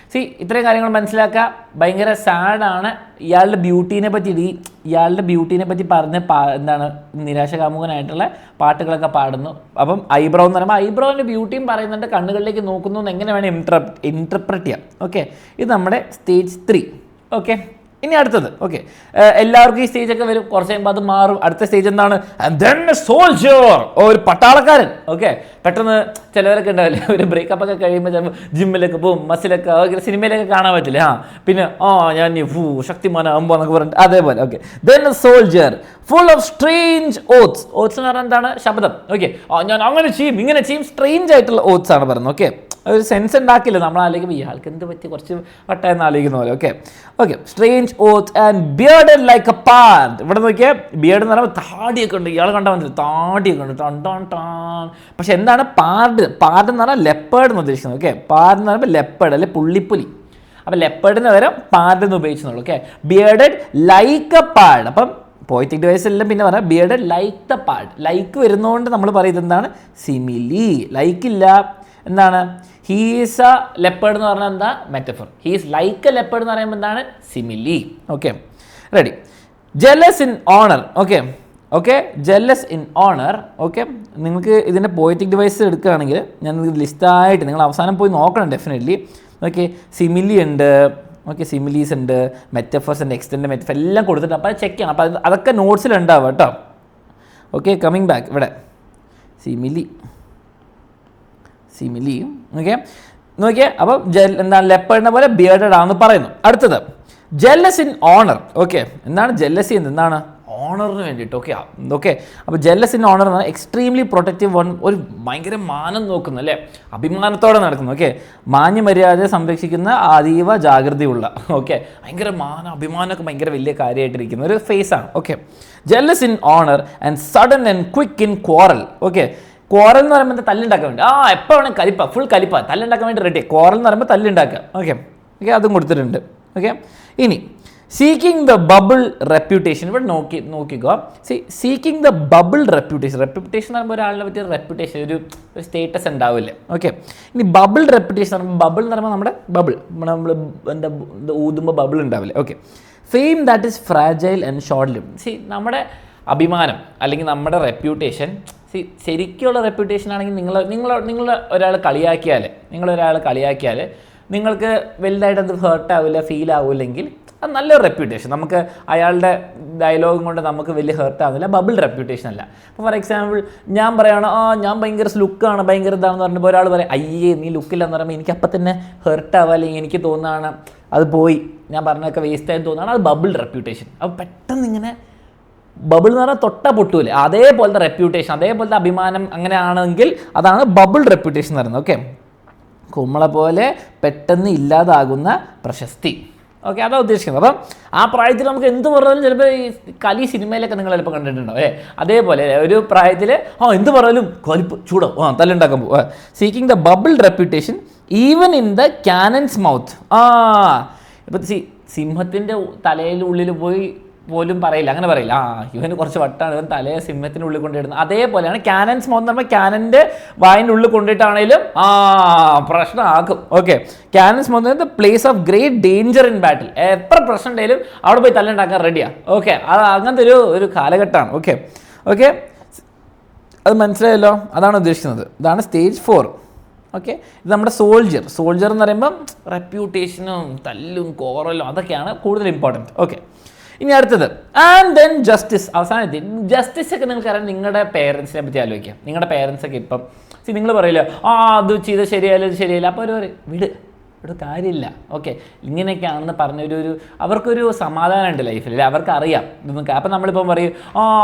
ഇത്രയും കാര്യങ്ങൾ മനസ്സിലാക്കുക. ഭയങ്കര സാഡാണ്. ഇയാളുടെ ബ്യൂട്ടീനെ പറ്റി പറഞ്ഞ് എന്താണ് നിരാശകാമുകനായിട്ടുള്ള പാട്ടുകളൊക്കെ പാടുന്നു. അപ്പം ഐബ്രോ എന്ന് പറയുമ്പോൾ ഐബ്രോൻ്റെ ബ്യൂട്ടിയും പറയുന്നുണ്ട്, കണ്ണുകളിലേക്ക് നോക്കുന്നു എന്ന് എങ്ങനെ വേണം ഇൻറ്റർപ്രറ്റ് ചെയ്യാം. ഓക്കെ, ഇത് നമ്മുടെ സ്റ്റേജ് 3. ഓക്കെ, ഇനി അടുത്തത്. ഓക്കെ, എല്ലാവർക്കും ഈ സ്റ്റേജൊക്കെ വരും, കുറച്ച് കഴിയുമ്പോൾ അത് മാറും. അടുത്ത സ്റ്റേജ് എന്താണ്, സോൾജർ, ഒരു പട്ടാളക്കാരൻ. ഓക്കെ, പെട്ടെന്ന് ചിലവരൊക്കെ ഉണ്ടാവില്ലേ, ഒരു ബ്രേക്കപ്പ് ഒക്കെ കഴിയുമ്പോൾ ചിലപ്പോൾ ജിമ്മിലൊക്കെ പോകും, മസിലൊക്കെ സിനിമയിലൊക്കെ കാണാൻ പറ്റില്ല. പിന്നെ ഞാൻ ശക്തിമാനാകുമ്പോൾ എന്നൊക്കെ പറഞ്ഞിട്ട് അതേപോലെ. Okay, then soldier full of strange oaths. Oaths എന്ന് പറഞ്ഞാൽ എന്താണ്, ശബ്ദം. ഓക്കെ, ഞാൻ അങ്ങനെ ചെയ്യും ഇങ്ങനെ ചെയ്യും, സ്ട്രേഞ്ച് ആയിട്ടുള്ള ഓത്ത്സ് ആണ് പറയുന്നത്. ഓക്കെ, ഒരു സെൻസ് ഉണ്ടാക്കില്ല, നമ്മൾ ആലോചിക്കുമ്പോൾ ഇയാൾക്ക് എന്ത് പറ്റി, കുറച്ച് വട്ടായെന്ന് ആലോചിക്കുന്ന പോലെ. Okay okay, strange oath and bearded like a pard. ഇവിടെ നോക്കിയാൽ ബിയർഡ് എന്ന് പറയുമ്പോൾ താടിയൊക്കെ ഉണ്ട്, ഇയാൾ കണ്ടാൽ മനസ്സിലായി, താടിയൊക്കെ ഉണ്ട്, ടൺ. പക്ഷെ എന്താണ് പാർഡ് എന്ന് പറഞ്ഞാൽ ലെപ്പേർഡ് എന്ന് ഉദ്ദേശിക്കുന്നത്. ഓക്കെ, പാർഡ് എന്ന് പറയുമ്പോൾ ലെപ്പേർഡ് അല്ലെ പുള്ളിപ്പുലി. അപ്പോൾ ലെപ്പേർഡിന് പകരം പാർഡ് എന്ന് ഉപയോഗിച്ചുള്ളൂ. Okay, bearded like a pard. അപ്പം പോയറ്റിക് ഡിവൈസ് എല്ലാം പിന്നെ പറയാം bearded like the pard. Like വരുന്നതുകൊണ്ട് നമ്മൾ പറയുന്നത് എന്താണ്, സിമിലി. ലൈക്കില്ല, എന്താണ്, ഹീസ് എ ലെപ്പേർഡ് എന്ന് പറഞ്ഞാൽ എന്താ, metaphor. He's like A leopard എന്ന് പറയുമ്പോൾ എന്താണ്, simile. Okay, ready. Jealous in owner. Okay, jealous in owner. Okay, നിങ്ങൾക്ക് ഇതിൻ്റെ പോയറ്റിക് ഡിവൈസ് എടുക്കുകയാണെങ്കിൽ ഞാൻ ലിസ്റ്റായിട്ട് നിങ്ങൾ അവസാനം പോയി നോക്കണം ഡെഫിനറ്റ്ലി. ഓക്കെ, സിമിലി ഉണ്ട്, ഓക്കെ, സിമിലീസ് ഉണ്ട്, മെറ്റഫേഴ്സ് ഉണ്ട്, എക്സ്റ്റൻഡ് മെറ്റഫർ എല്ലാം കൊടുത്തിട്ട് അപ്പോൾ അത് ചെക്ക് ചെയ്യണം. അപ്പോൾ അതൊക്കെ നോട്ട്സിലുണ്ടാവുക കേട്ടോ. ഓക്കെ, കമ്മിങ് ബാക്ക് ഇവിടെ സിമിലി. ഓക്കെ, നോക്കിയേ, അപ്പം എന്താണ് ലെപ്പേർഡിനെ പോലെ ബിയർഡഡ് ആണെന്ന് പറയുന്നു. അടുത്തത് ജെല്ലസ് ഇൻ ഓണർ. ഓക്കെ, എന്താണ് ജെല്ലസി എന്ന്, എന്താണ് ഓണറിന് വേണ്ടിയിട്ട്. ഓക്കെ, അപ്പോൾ ജെല്ലസ് ഇൻ ഓണർ എന്ന് പറഞ്ഞാൽ എക്സ്ട്രീംലി പ്രൊട്ടക്റ്റീവ് വൺ, ഒരു ഭയങ്കര മാനം നോക്കുന്നു അല്ലേ, അഭിമാനത്തോടെ നടക്കുന്നു. ഓക്കെ, മാന്യമര്യാദയെ സംരക്ഷിക്കുന്ന അതീവ ജാഗ്രതയുള്ള. ഓക്കെ, ഭയങ്കര അഭിമാനമൊക്കെ ഭയങ്കര വലിയ കാര്യമായിട്ടിരിക്കുന്ന ഒരു ഫേസാണ്. Okay, jealous in honour and sudden and quick in quarrel. Okay, quarrel എന്ന് പറയുമ്പോൾ തല്ലുണ്ടാക്കാൻ വേണ്ടി, എപ്പോൾ വേണമെങ്കിൽ ഫുൾ കലിപ്പ, തല്ലുണ്ടാക്കാൻ വേണ്ടി റെഡി. ക്വാറൽ എന്ന് പറയുമ്പോൾ തല്ലുണ്ടാക്കുക. ഓക്കെ, അതും കൊടുത്തിട്ടുണ്ട്. ഓക്കെ, ഇനി സീക്കിംഗ് ദ ബബിൾ റെപ്യൂട്ടേഷൻ. ഇവിടെ നോക്കിക്കോ, സീക്കിംഗ് ദ ബബിൾ റെപ്യൂട്ടേഷൻ എന്ന് പറയുമ്പോൾ ഒരാളിനെ പറ്റിയ റെപ്യൂട്ടേഷൻ, ഒരു സ്റ്റേറ്റസ് ഉണ്ടാവില്ലേ. ഓക്കെ, ഇനി ബബിൾ റെപ്യൂട്ടേഷൻ എന്ന് പറയുമ്പോൾ ബബിൾ എന്ന് പറയുമ്പോൾ നമ്മുടെ നമ്മൾ എന്താ ഊതുമ്പോൾ ബബിൾ ഉണ്ടാവില്ലേ. Okay, fame that is fragile and short lived. നമ്മുടെ അഭിമാനം അല്ലെങ്കിൽ നമ്മുടെ റെപ്യൂട്ടേഷൻ, ശരിക്കുള്ള റെപ്യൂട്ടേഷൻ ആണെങ്കിൽ നിങ്ങൾ ഒരാൾ കളിയാക്കിയാൽ നിങ്ങൾക്ക് വലുതായിട്ട് അത് ഹേർട്ടാവില്ല, ഫീൽ ആവില്ലെങ്കിൽ അത് നല്ലൊരു റെപ്യൂട്ടേഷൻ. നമുക്ക് അയാളുടെ ഡയലോഗും കൊണ്ട് നമുക്ക് വലിയ ഹേർട്ടാവുന്നില്ല, ബബിൾ റെപ്യൂട്ടേഷൻ അല്ല. അപ്പോൾ ഫോർ എക്സാമ്പിൾ ഞാൻ പറയുകയാണ്, ഞാൻ ഭയങ്കര ലുക്കാണ്, ഭയങ്കര ഇതാണെന്ന് പറഞ്ഞപ്പോൾ ഒരാൾ പറയും, അയ്യേ നീ ലുക്കില്ലെന്ന് പറയുമ്പോൾ എനിക്ക് അപ്പം തന്നെ ഹേർട്ടാവുക, അല്ലെങ്കിൽ എനിക്ക് തോന്നുകയാണ് അത് പോയി, ഞാൻ പറഞ്ഞതൊക്കെ വേസ്റ്റായി തോന്നുകയാണ്, അത് ബബിൾ റെപ്യൂട്ടേഷൻ. അപ്പോൾ പെട്ടെന്ന് ഇങ്ങനെ ബബിൾ എന്ന് പറഞ്ഞാൽ തൊട്ട പൊട്ടൂല്ലേ, അതേപോലത്തെ റെപ്യൂട്ടേഷൻ, അതേപോലത്തെ അഭിമാനം അങ്ങനെയാണെങ്കിൽ അതാണ് ബബിൾ റെപ്യൂട്ടേഷൻ എന്ന് പറയുന്നത്. ഓക്കെ, കുമ്മള പോലെ പെട്ടെന്ന് ഇല്ലാതാകുന്ന പ്രശസ്തി. ഓക്കെ, അതാണ് ഉദ്ദേശിക്കുന്നത്. അപ്പം ആ പ്രായത്തിൽ നമുക്ക് എന്ത് പറഞ്ഞാലും ചിലപ്പോൾ ഈ സിനിമയിലൊക്കെ നിങ്ങൾ ചിലപ്പോൾ കണ്ടിട്ടുണ്ടോ, അതേപോലെ ഒരു പ്രായത്തിൽ എന്ത് പറഞ്ഞാലും കൊലിപ്പ് ചൂടോ തല്ലുണ്ടാക്കാൻ പോകും. Seeking the bubble reputation even in the cannon's mouth. ഇപ്പം സിംഹത്തിൻ്റെ തലയിലുള്ളിൽ പോലും പറയില്ല, അങ്ങനെ പറയില്ല, ഇവന് കുറച്ച് വട്ടാണ്, ഇവൻ തലയെ സിംഹത്തിൻ്റെ ഉള്ളിൽ കൊണ്ടിടുന്നത്. അതേപോലെയാണ് ക്യാനൻസ് മൗത്ത് എന്ന് പറയുമ്പോൾ ക്യാനൻ്റെ വായിൻ്റെ ഉള്ളിൽ കൊണ്ടിട്ടാണെങ്കിലും പ്രശ്നമാക്കും. Okay, cannon's mouth the place of great danger in battle. എത്ര പ്രശ്നം ഉണ്ടെങ്കിലും അവിടെ പോയി തല്ലുണ്ടാക്കാൻ റെഡിയാണ്. ഓക്കെ, അത് അങ്ങനത്തെ ഒരു കാലഘട്ടമാണ്. ഓക്കെ, അത് മനസ്സിലായല്ലോ, അതാണ് ഉദ്ദേശിക്കുന്നത്. ഇതാണ് സ്റ്റേജ് 4. ഓക്കെ, ഇത് നമ്മുടെ സോൾജർ എന്ന് പറയുമ്പം റെപ്യൂട്ടേഷനും തല്ലും കോറലും അതൊക്കെയാണ് കൂടുതൽ ഇമ്പോർട്ടൻറ്റ്. ഓക്കെ, ഇനി അടുത്തത് ആൻഡ് ദെൻ ജസ്റ്റിസ്. അവസാനത്തെ ജസ്റ്റിസ് ഒക്കെ നിങ്ങൾക്കറിയാം, നിങ്ങളുടെ പേരൻസിനെ പറ്റി ആലോചിക്കാം. നിങ്ങളുടെ പേരൻസൊക്കെ ഇപ്പം നിങ്ങൾ പറയില്ല, അത് ചെയ്ത് ശരിയായില്ല, ഇത് ശരിയായില്ല, അപ്പോൾ ഒരു ഒരു കാര്യമില്ല. ഓക്കെ, ഇങ്ങനെയൊക്കെയാണെന്ന് പറഞ്ഞൊരു അവർക്കൊരു സമാധാനം ഉണ്ട് ലൈഫിൽ അല്ലേ, അവർക്ക് അറിയാം ഇതൊന്നും. അപ്പം നമ്മളിപ്പം പറയും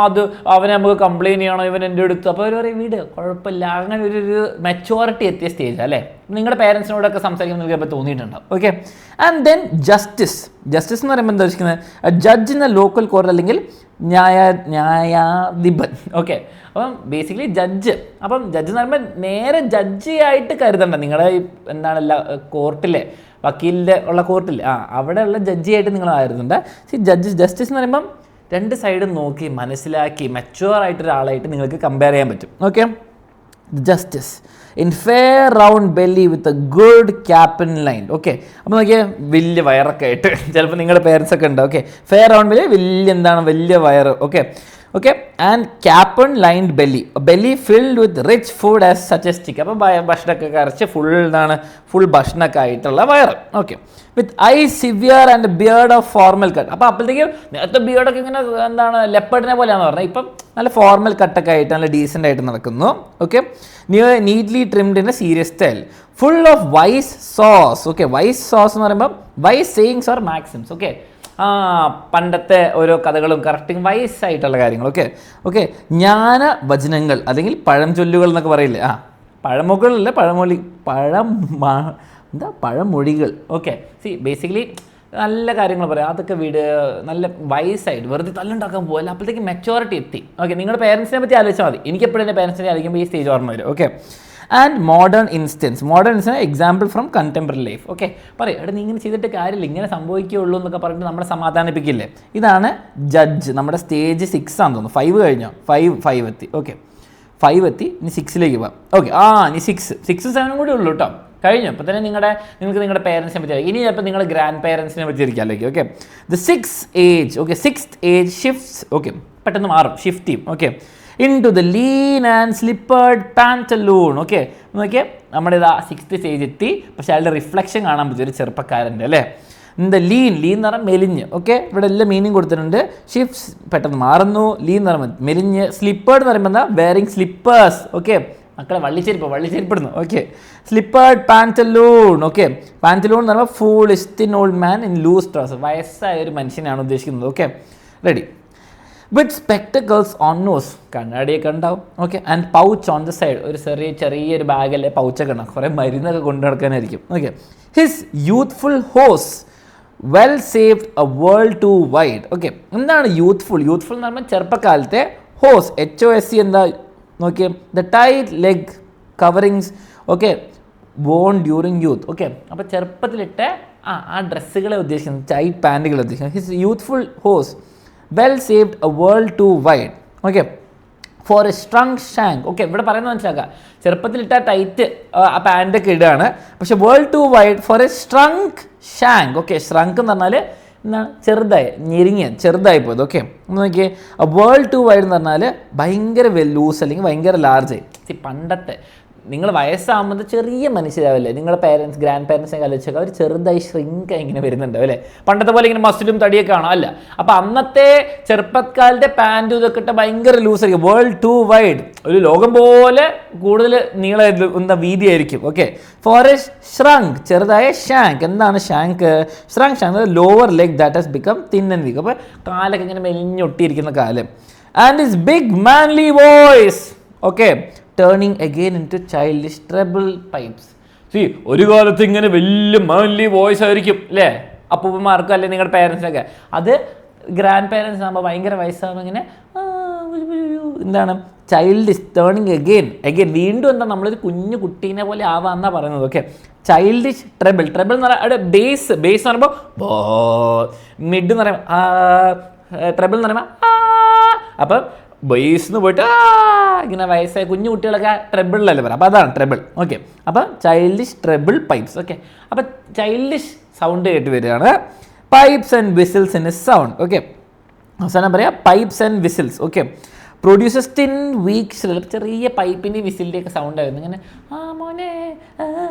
അത് അവനെ നമുക്ക് കംപ്ലയിൻറ്റ് ചെയ്യണോ, ഇവൻ എൻ്റെ അടുത്ത്, അപ്പോൾ അവർ പറയും വീട് കുഴപ്പമില്ല. അങ്ങനെ ഒരു മെച്യൂരിറ്റി എത്തിയ സ്റ്റേജ് അല്ലേ. നിങ്ങളുടെ പേരൻസിനോടൊക്കെ സംസാരിക്കുമ്പോൾ നിങ്ങൾക്ക് അപ്പോൾ തോന്നിയിട്ടുണ്ടാവും. ഓക്കെ, ആൻഡ് ദെൻ ജസ്റ്റിസ് എന്ന് പറയുമ്പോൾ എന്താ വെച്ചിരിക്കുന്നത്, judge in A local court അല്ലെങ്കിൽ ന്യായാധിപൻ. ഓക്കെ, അപ്പം ബേസിക്കലി ജഡ്ജ്. അപ്പം ജഡ്ജ് എന്ന് പറയുമ്പോൾ നേരെ ജഡ്ജിയായിട്ട് കരുതണ്ട, നിങ്ങളുടെ എന്താണ് കോർട്ടിലെ വക്കീലിൻ്റെ ഉള്ള കോർട്ടിൽ അവിടെയുള്ള ജഡ്ജിയായിട്ട് നിങ്ങൾ കരുതണ്ട. ജസ്റ്റിസ് എന്ന് പറയുമ്പം രണ്ട് സൈഡും നോക്കി മനസ്സിലാക്കി മെച്യൂർ ആയിട്ടൊരാളായിട്ട് നിങ്ങൾക്ക് കമ്പയർ ചെയ്യാൻ പറ്റും. Okay, justice in fair round belly with a good capon line. Okay, അപ്പോൾ നോക്കിയാൽ വലിയ വയറൊക്കെ ആയിട്ട് ചിലപ്പോൾ നിങ്ങളുടെ പേരൻസ് ഒക്കെ ഉണ്ട്. ഓക്കെ, ഫെയർ റൗണ്ട് ബെല്ലി വലിയ വയറ്. Okay, and capon lined belly filled with rich food as such a stick. അപ്പോൾ ഭക്ഷണമൊക്കെ കരച്ച് ഫുൾ ഭക്ഷണമൊക്കെ ആയിട്ടുള്ള വയറ്. Okay, with eye severe and beard of formal cut. അപ്പോൾ അപ്പോഴത്തേക്കും നേരത്തെ ബിയർഡൊക്കെ ഇങ്ങനെ എന്താണ് ലെപ്പർഡിനെ പോലെയാണെന്ന് പറഞ്ഞത്, ഇപ്പം നല്ല ഫോർമൽ കട്ടൊക്കെ ആയിട്ട് നല്ല ഡീസൻ്റ് ആയിട്ട് നടക്കുന്നു. Okay, neatly trimmed in a serious style, full of wise saws. Okay, wise saws എന്ന് പറയുമ്പോൾ wise sayings or maxims. Okay, പണ്ടത്തെ ഓരോ കഥകളും കറക്റ്റിങ് വയസ്സായിട്ടുള്ള കാര്യങ്ങൾ. ഓക്കെ, ജ്ഞാന വചനങ്ങൾ അല്ലെങ്കിൽ പഴംചൊല്ലുകൾ എന്നൊക്കെ പറയില്ലേ, പഴമൊഴികളല്ല പഴമൊഴികൾ. ഓക്കെ, ബേസിക്കലി നല്ല കാര്യങ്ങൾ പറയാം, അതൊക്കെ നല്ല വയസ്സായിട്ട് വെറുതെ തല്ലുണ്ടാക്കാൻ പോകല്ല, അപ്പോഴത്തേക്ക് മെച്ചോറിറ്റി എത്തി. ഓക്കെ, നിങ്ങളുടെ പേരൻസിനെ പറ്റി ആലോചിച്ചാൽ മതി. എനിക്കെപ്പോഴും എൻ്റെ പേരൻസിനെ ആലോചിക്കുമ്പോൾ ഈ സ്റ്റേജ് ഓർമ്മ വരും. Okay, and modern instance example from contemporary life. Okay, പറയും എടാ നീ ഇങ്ങനെ ചെയ്തിട്ട് കാര്യമില്ല, ഇങ്ങനെ സംഭവിക്കുകയുള്ളൂ എന്നൊക്കെ പറഞ്ഞിട്ട് നമ്മളെ സമാധാനിപ്പിക്കില്ലേ. ഇതാണ് ജഡ്ജ്. നമ്മുടെ സ്റ്റേജ് 6 ആണെന്ന് തോന്നുന്നു. 5 കഴിഞ്ഞോ, 5 എത്തി. ഓക്കെ, 5 എത്തി, ഇനി 6ലേക്ക് പോകാം. ഓക്കെ, ഇനി 6 7 കൂടി ഉള്ളൂ കേട്ടോ, കഴിഞ്ഞു. അപ്പോൾ തന്നെ നിങ്ങൾക്ക് നിങ്ങളുടെ പേരൻസിനെ പറ്റി ഇനി ചിലപ്പോൾ നിങ്ങളുടെ ഗ്രാൻഡ് പേരൻസിനെ പറ്റി ഇരിക്കാമല്ലോ. Okay, the 6th age shifts. Okay, പെട്ടെന്ന് മാറും, ഷിഫ്റ്റ് ചെയ്യും. Okay, into the lean and slippered pantaloon. Okay, നോക്കിയാൽ നമ്മുടെ ഇതാ 6th സ്റ്റേജ് എത്തി. പക്ഷേ അതിൻ്റെ റിഫ്ലക്ഷൻ കാണാൻ പറ്റും ഒരു ചെറുപ്പക്കാരൻ്റെ അല്ലേ. എന്താ ലീൻ എന്ന് പറഞ്ഞാൽ മെലിഞ്ഞ്. ഓക്കെ, ഇവിടെ എല്ലാം മീനിങ് കൊടുത്തിട്ടുണ്ട്. ഷിഫ്റ്റ്സ് പെട്ടെന്ന് മാറുന്നു, ലീൻ എന്ന് പറയുമ്പോൾ മെലിഞ്ഞ്, സ്ലിപ്പേർഡ് എന്ന് പറയുമ്പോൾ എന്താ വെയറിങ് സ്ലിപ്പേഴ്സ്. ഓക്കെ, മക്കളെ വള്ളിച്ചെരിപ്പെടുന്നു. ഓക്കെ, സ്ലിപ്പേർഡ് പാൻറ്റലൂൺ. ഓക്കെ, പാൻറ്റലൂൺ എന്ന് പറയുമ്പോൾ foolish thin old man in loose trouser, വയസ്സായ ഒരു മനുഷ്യനാണ് ഉദ്ദേശിക്കുന്നത്. Okay, ready. With spectacles on nose, കണ്ണാടിയൊക്കെ ഉണ്ടാവും. Okay, and pouch on the side, ഒരു ചെറിയൊരു ബാഗല്ലേ പൗച്ചൊക്കെ ഉണ്ടാവും, കുറേ മരുന്നൊക്കെ കൊണ്ടു നടക്കാനായിരിക്കും. Okay, his youthful hose well saved a world too wide. Okay, എന്താണ് യൂത്ത്ഫുൾ എന്ന് പറയുമ്പോൾ ചെറുപ്പക്കാലത്തെ, ഹോസ് HOSE എന്താ നോക്കിയേ, the tight leg coverings. Okay, worn during youth. Okay, അപ്പോൾ ചെറുപ്പത്തിലിട്ട് ആ ഡ്രസ്സുകളെ ഉദ്ദേശിക്കുന്നത്, ടൈറ്റ് പാൻറ്റുകളെ ഉദ്ദേശിക്കുന്നത്. His youthful hose well saved a world too wide. Okay, for a shrunk shank. Okay, ഇവിടെ പറയുന്നത് മനസ്സിലാക്കുക, ചെറുപ്പത്തിലിട്ട ടൈറ്റ് ആ പാൻറ്റൊക്കെ ഇടുകയാണ്, പക്ഷെ world too wide for a shrunk shank. Okay, shrunk എന്ന് പറഞ്ഞാൽ എന്താണ് ചെറുതായി പോയത്. ഓക്കെ, നോക്കിയേ, വേൾഡ് ടു വൈഡ് എന്ന് പറഞ്ഞാൽ ഭയങ്കര ലൂസ് അല്ലെങ്കിൽ ഭയങ്കര ലാർജ്. പണ്ടത്തെ നിങ്ങൾ വയസ്സാകുമ്പോൾ ചെറിയ മനുഷ്യരാവില്ലേ, നിങ്ങളുടെ പേരൻസ് ഗ്രാൻഡ് പേരൻസിനെ ആലോചിച്ചൊക്കെ അവർ ചെറുതായി ഷ്രിങ്ക് ഇങ്ങനെ വരുന്നുണ്ടാവും അല്ലേ, പണ്ടത്തെ പോലെ ഇങ്ങനെ മസിലും തടിയൊക്കെ ആണോ അല്ല. അപ്പോൾ അന്നത്തെ ചെറുപ്പക്കാരുടെ പാൻറ്റും ഇതൊക്കെ ഇട്ട് ഭയങ്കര ലൂസായിരിക്കും, വേൾഡ് ടു വൈഡ്, ഒരു ലോകം പോലെ കൂടുതൽ നീളം വീതിയായിരിക്കും. ഓക്കെ, ഫോർ എ ഷ്രങ്ക് ചെറുതായ ഷാങ്ക്. എന്താണ് shank? Shank lower leg that has become thin and week. അപ്പോൾ കാലൊക്കെ ഇങ്ങനെ മെലിഞ്ഞൊട്ടിയിരിക്കുന്ന കാലം. And his big Manley voice. Okay, turning again in to childish treble pipes. ഒരു കാലത്ത് ഇങ്ങനെ വലിയ മാൻലി വോയിസ് ആയിരിക്കും അല്ലേ അപ്പൂപ്പന്മാർക്കും അല്ലെങ്കിൽ നിങ്ങളുടെ പേരൻസിനൊക്കെ. അത് ഗ്രാൻഡ് പേരൻസ് ആകുമ്പോൾ ഭയങ്കര വയസ്സാകുമ്പോൾ ഇങ്ങനെ എന്താണ് ചൈൽഡിഷ്, ടേണിങ് അഗെയിൻ വീണ്ടും എന്താ നമ്മളൊരു കുഞ്ഞു കുട്ടീനെ പോലെ ആവാന്നാണ് പറയുന്നത്. ഓക്കെ, ചൈൽഡിഷ് ട്രബിൾ എന്ന് പറയുമ്പോൾ അവിടെ ബേസ് എന്ന് പറയുമ്പോൾ മിഡ് എന്ന് പറയുമ്പോൾ ട്രബിൾ എന്ന് പറയുമ്പോൾ അപ്പം ബേസ് പോയിട്ട് ഇങ്ങനെ വയസ്സായ കുഞ്ഞു കുട്ടികളൊക്കെ ട്രബിളിലല്ലേ പറയാം, അപ്പോൾ അതാണ് ട്രബിൾ. ഓക്കെ, അപ്പം ചൈൽഡിഷ് ട്രബിൾ പൈപ്സ്. ഓക്കെ, അപ്പം ചൈൽഡിഷ് സൗണ്ട് കേട്ട് വരികയാണ്. Pipes and whistles in a sound. Okay, അവസാനം പറയാം pipes and whistles. Okay, produces thin weak ചെറിയ പൈപ്പിൻ്റെ വിസിലിൻ്റെയൊക്കെ സൗണ്ട് ആയിരുന്നു ഇങ്ങനെ മോനെ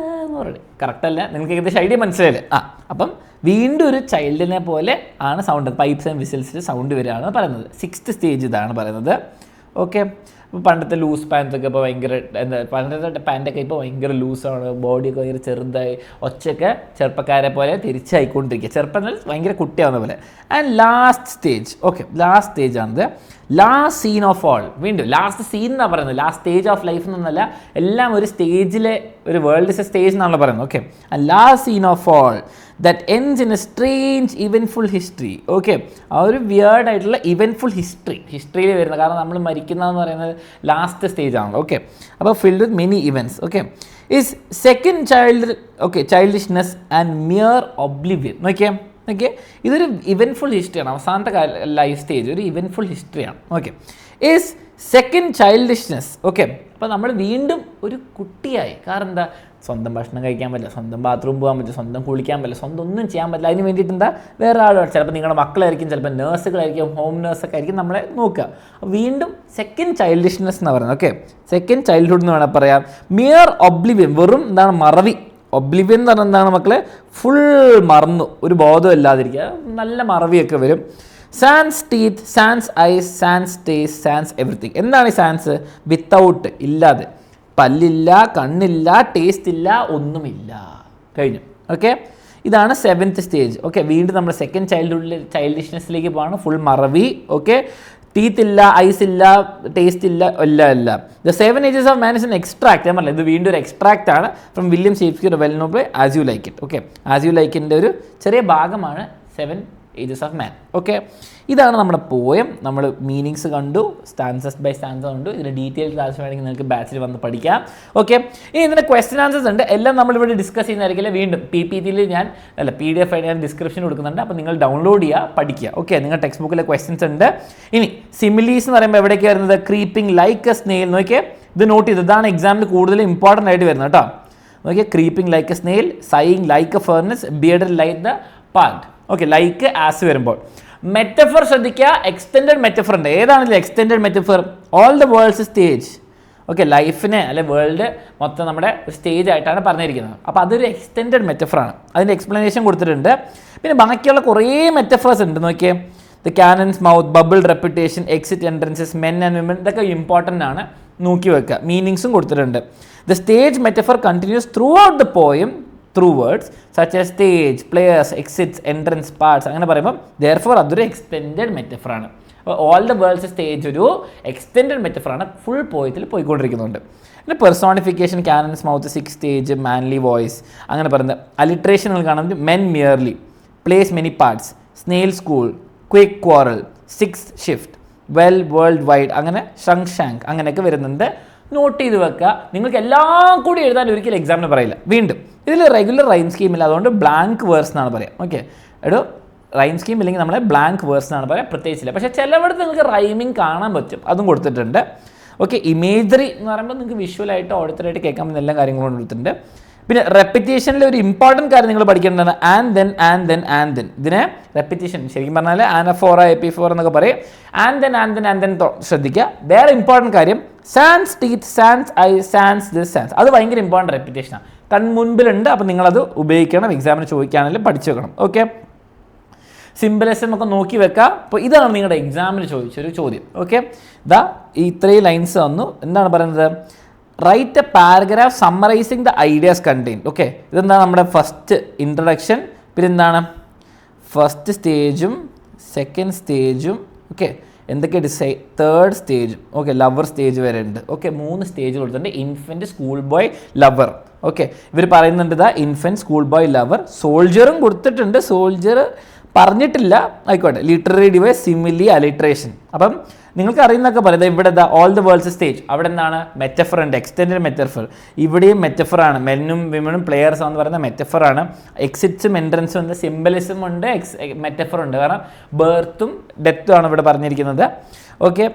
കറക്റ്റ് അല്ല, നിങ്ങൾക്ക് ഏകദേശം ഐഡിയ മനസ്സിലായില്ലേ. അപ്പം വീണ്ടും ഒരു ചൈൽഡിനെ പോലെ ആണ് സൗണ്ട്, പൈപ്സ് ആൻഡ് വിസിൽസിൽ സൗണ്ട് വരികയാണ് പറയുന്നത്. 6th സ്റ്റേജ് ഇതാണ് പറയുന്നത്. ഓക്കെ, ഇപ്പോൾ പണ്ടത്തെ ലൂസ് പാൻസൊക്കെ ഇപ്പോൾ ഭയങ്കര എന്താ പണ്ടത്തെ പാൻറ്റൊക്കെ ഇപ്പോൾ ഭയങ്കര ലൂസാണ്, ബോഡിയൊക്കെ ഭയങ്കര ചെറുതായി, ഒച്ചയൊക്കെ ചെറുപ്പക്കാരെ പോലെ തിരിച്ചായിക്കൊണ്ടിരിക്കുക, ചെറുപ്പം ഭയങ്കര കുട്ടിയാവുന്ന പോലെ. And last stage, okay last stage ആണിത്, ലാസ്റ്റ് സീൻ ഓഫ് ഓൾ. വീണ്ടും ലാസ്റ്റ് സീൻ എന്നാണ് പറയുന്നത്, ലാസ്റ്റ് സ്റ്റേജ് ഓഫ് ലൈഫ് എന്നല്ല, എല്ലാം ഒരു സ്റ്റേജിലെ ഒരു വേൾഡ് ഇസ് എ സ്റ്റേജ് എന്നാണല്ലോ പറയുന്നത്. Okay, last scene of all that ends in a strange eventful history. Okay, ആ ഒരു വിയേർഡ് ആയിട്ടുള്ള ഇവൻറ്റ്ഫുൾ ഹിസ്റ്ററിയിൽ വരുന്നത്, കാരണം നമ്മൾ മരിക്കുന്നതെന്ന് പറയുന്നത് ലാസ്റ്റ് സ്റ്റേജ് ആണല്ലോ. ഓക്കെ, അപ്പോൾ filled with many events. Okay, is second childishness and mere oblivion. നോക്കിയേ ഓക്കെ, ഇതൊരു ഇവൻറ്റ്ഫുൾ ഹിസ്റ്ററിയാണ്, അവസാനത്തെ ലൈഫ് സ്റ്റേജ് ഒരു ഇവൻറ്റ്ഫുൾ ഹിസ്റ്ററിയാണ്. Okay, is second childishness. Okay, അപ്പോൾ നമ്മൾ വീണ്ടും ഒരു കുട്ടിയായി. കാരണം എന്താ, സ്വന്തം ഭക്ഷണം കഴിക്കാൻ പറ്റില്ല, സ്വന്തം ബാത്റൂം പോകാൻ പറ്റില്ല, സ്വന്തം കുളിക്കാൻ പറ്റില്ല, സ്വന്തം ഒന്നും ചെയ്യാൻ പറ്റില്ല. അതിന് വേണ്ടിയിട്ട് എന്താ വേറെ ആൾ, ചിലപ്പോൾ നിങ്ങളുടെ മക്കളായിരിക്കും, ചിലപ്പോൾ നേഴ്സുകളായിരിക്കും, ഹോം നേഴ്സൊക്കെ ആയിരിക്കും നമ്മളെ നോക്കുക. വീണ്ടും സെക്കൻഡ് ചൈൽഡിഷ്നെസ് എന്ന് പറയുന്നത്. ഓക്കെ, സെക്കൻഡ് ചൈൽഡ്ഹുഡ് എന്ന് വേണമെങ്കിൽ പറയാം. മിയർ ഒബ്ലിവിയൻ, വെറും എന്താണ് മറവി. ഒബ്ലിവിയൻ എന്ന് പറഞ്ഞാൽ എന്താണ് മക്കളെ, ഫുൾ മറന്നു, ഒരു ബോധം ഇല്ലാതിരിക്കുക, നല്ല മറവിയൊക്കെ വരും. Sans teeth, sans eyes, sans taste, sans everything. എന്താണ് ഈ സാൻസ്? വിത്തൗട്ട്, ഇല്ലാതെ, പല്ലില്ല, കണ്ണില്ല, ടേസ്റ്റ് ഇല്ല, ഒന്നുമില്ല, കഴിഞ്ഞു. ഓക്കെ, ഇതാണ് 7th സ്റ്റേജ്. ഓക്കെ, വീണ്ടും നമ്മൾ സെക്കൻഡ് ചൈൽഡിഷ്നെസ്സിലേക്ക് പോവാണ്, ഫുൾ മറവി. ഓക്കെ, ടീത്ത് ഇല്ല, ഐസ് ഇല്ല, ടേസ്റ്റ് ഇല്ല, എല്ലാം. The 7 ages of man is an extract. ഞാൻ പറഞ്ഞില്ല, ഇത് വീണ്ടും ഒരു എക്സ്ട്രാക്റ്റ് ആണ് from William Shakespeare well known by as you like it. Okay, as you like ഇറ്റിൻ്റെ ഒരു ചെറിയ ഭാഗമാണ് 7 ഏജസ് ഓഫ് മാൻ. ഓക്കെ, ഇതാണ് നമ്മുടെ പോയം. നമ്മൾ മീനിങ്സ് കണ്ടു, സ്റ്റാൻസസ് ബൈ സ്റ്റാൻസ കണ്ടു. ഇതിൻ്റെ ഡീറ്റെയിൽ ക്ലാസ് വേണമെങ്കിൽ നിങ്ങൾക്ക് ബാച്ചിൽ വന്ന് പഠിക്കാം. ഓക്കെ, ഇനി ഇതിൻ്റെ ക്വസ്റ്റ്യൻ ആൻസേഴ്സ് ഉണ്ട്, എല്ലാം നമ്മളിവിടെ ഡിസ്കസ് ചെയ്യുന്നതായിരിക്കില്ല. വീണ്ടും PPT-യിൽ ഞാൻ PDF ആയിട്ട് ഞാൻ ഡിസ്ക്രിപ്ഷൻ കൊടുക്കുന്നുണ്ട്, അപ്പോൾ നിങ്ങൾ ഡൗൺലോഡ് ചെയ്യുക, പഠിക്കുക. ഓക്കെ, നിങ്ങൾ ടെക്സ്റ്റ് ബുക്കിലെ ക്വസ്റ്റ്യൻസ് ഉണ്ട്. ഇനി സിമിലീസ് എന്ന് പറയുമ്പോൾ എവിടേക്ക് വരുന്നത്? Creeping like a snail. നോക്കിയേ, ഇത് നോട്ട് ചെയ്ത്, ഇതാണ് എക്സാമിൽ കൂടുതൽ ഇമ്പോർട്ടൻ്റ് ആയിട്ട് വരുന്നത് കേട്ടോ. നോക്കിയേ, creeping like a snail, sighing like a furnace, bearded like the part. Okay, like as വരുമ്പോൾ മെറ്റഫർ ശ്രദ്ധിക്കുക, എക്സ്റ്റെൻഡഡ് മെറ്റഫർ ഉണ്ട്. ഏതാണ് ഇത് extended metaphor? All the world's stage. Okay, ലൈഫിനെ അല്ലെ വേൾഡ് മൊത്തം നമ്മുടെ ഒരു സ്റ്റേജ് ആയിട്ടാണ് പറഞ്ഞിരിക്കുന്നത്. അപ്പോൾ അതൊരു എക്സ്റ്റെൻഡഡ് മെറ്റഫറാണ്, അതിൻ്റെ എക്സ്പ്ലനേഷൻ കൊടുത്തിട്ടുണ്ട്. പിന്നെ ബാക്കിയുള്ള കുറേ മെറ്റഫേഴ്സ് ഉണ്ട്. നോക്കിയേ, the cannon's mouth, bubble reputation, exit entrances, men and women, ഇതൊക്കെ ഇമ്പോർട്ടൻ്റ് ആണ്, നോക്കി വെക്കുക. മീനിങ്സും കൊടുത്തിട്ടുണ്ട്. The stage metaphor continues throughout the poem through words such as stage, players, exits, entrance, parts, അങ്ങനെ പറയുമ്പോൾ ദെയർഫോർ അതൊരു എക്സ്റ്റെൻഡഡ് മെറ്റഫറാണ്. അപ്പോൾ ഓൾ ദ വേൾഡ്സ് സ്റ്റേജ് ഒരു എക്സ്റ്റെൻഡഡ് മെറ്റഫറാണ്, ഫുൾ പോയത്തിൽ പോയിക്കൊണ്ടിരിക്കുന്നുണ്ട്. പിന്നെ personification, cannon's mouth, 6 stage, manly voice, അങ്ങനെ പറയുന്നത്. അലിട്രേഷനുകൾ കാണുന്നത് men merely, place many parts, snail school, quick quarrel, 6th shift, well, world wide, അങ്ങനെ ഷങ് ഷാങ്ക്, അങ്ങനെയൊക്കെ വരുന്നുണ്ട്. നോട്ട് ചെയ്ത് വെക്കുക. നിങ്ങൾക്ക് എല്ലാം കൂടി എഴുതാൻ ഒരിക്കലും എക്സാമിന് പറയില്ല. വീണ്ടും ഇതിൽ റെഗുലർ റൈം സ്കീം ഇല്ല, അതുകൊണ്ട് ബ്ലാങ്ക് വേഴ്സ് എന്നാണ് പറയാം. ഓക്കെ, റൈം സ്കീം ഇല്ലെങ്കിൽ നമ്മളെ ബ്ലാങ്ക് വേഴ്സ് എന്നാണ് പറയാം, പ്രത്യേകിച്ചില്ല. പക്ഷേ ചിലവിടത്ത് നിങ്ങൾക്ക് റൈമിങ് കാണാൻ പറ്റും, അതും കൊടുത്തിട്ടുണ്ട്. ഓക്കെ, ഇമേജറി എന്ന് പറയുമ്പോൾ നിങ്ങൾക്ക് വിഷ്വലായിട്ട് ഓഡിറ്ററായിട്ട് കേൾക്കാൻ പറ്റുന്ന എല്ലാ കാര്യങ്ങളും കൊടുത്തിട്ടുണ്ട്. പിന്നെ റെപ്പിറ്റേഷനിൽ ഒരു ഇമ്പോർട്ടൻറ്റ് കാര്യം നിങ്ങൾ പഠിക്കേണ്ടതാണ് and then, and then, and then. ഇതിനെ റെപ്പിറ്റേഷൻ ശരിക്കും പറഞ്ഞാൽ ആനഫോറ, AP4 എന്നൊക്കെ പറയും. And then, and then, and then ശ്രദ്ധിക്കുക. വേറെ ഇമ്പോർട്ടൻറ്റ് കാര്യം sans teeth, sans eye, sans this, sans, അത് ഭയങ്കര ഇമ്പോർട്ടൻറ്റ് റെപ്പിറ്റേഷനാണ്, കൺമുൻപിലുണ്ട്. അപ്പോൾ നിങ്ങളത് ഉപയോഗിക്കണം, എക്സാമിന് ചോദിക്കുകയാണെങ്കിലും പഠിച്ചു വെക്കണം. ഓക്കെ, സിംബലിസം ഒക്കെ നോക്കി വെക്കുക. അപ്പോൾ ഇതാണ് നിങ്ങളുടെ എക്സാമിന് ചോദിച്ചൊരു ചോദ്യം. ഓക്കെ, ഇതാ ഇത്രയും ലൈൻസ് തന്നു. എന്താണ് പറയുന്നത്? Write a paragraph summarising the ideas contained. Okay, ഇതെന്താണ് നമ്മുടെ ഫസ്റ്റ് ഇൻട്രഡക്ഷൻ, പിന്നെ എന്താണ് ഫസ്റ്റ് സ്റ്റേജും സെക്കൻഡ് സ്റ്റേജും, ഓക്കെ എന്തൊക്കെ തേർഡ് സ്റ്റേജും, ഓക്കെ ലവർ സ്റ്റേജ് വരെ ഉണ്ട്. ഓക്കെ, 3 സ്റ്റേജ് കൊടുത്തിട്ടുണ്ട്. Infant, school boy, lover. Okay, ഇവർ പറയുന്നുണ്ട് ഇതാ ഇൻഫൻറ്റ്, സ്കൂൾ ബോയ്, ലവർ. സോൾജറും കൊടുത്തിട്ടുണ്ട്, സോൾജർ പറഞ്ഞിട്ടില്ല, ആയിക്കോട്ടെ. Literary device, simile, alliteration. അപ്പം നിങ്ങൾക്ക് അറിയുന്നൊക്കെ പറയുന്നത് ഇവിടെ ഓൾ ദ വേൾഡ്സ് സ്റ്റേജ്, അവിടെ എന്താണ് മെറ്റഫർ ഉണ്ട്, എക്സ്റ്റെൻഡഡ് മെറ്റഫർ. ഇവിടെയും മെറ്റഫറാണ്, മെന്നും വിമനും പ്ലെയേഴ്സ് എന്ന് പറയുന്ന മെറ്റഫറാണ്. എക്സിറ്റ്സും എൻട്രൻസും ഉണ്ട്, സിംബലിസം ഉണ്ട്, മെറ്റഫർ ഉണ്ട്. കാരണം ബർത്തും ഡെത്തും ആണ് ഇവിടെ പറഞ്ഞിരിക്കുന്നത്. ഓക്കെ,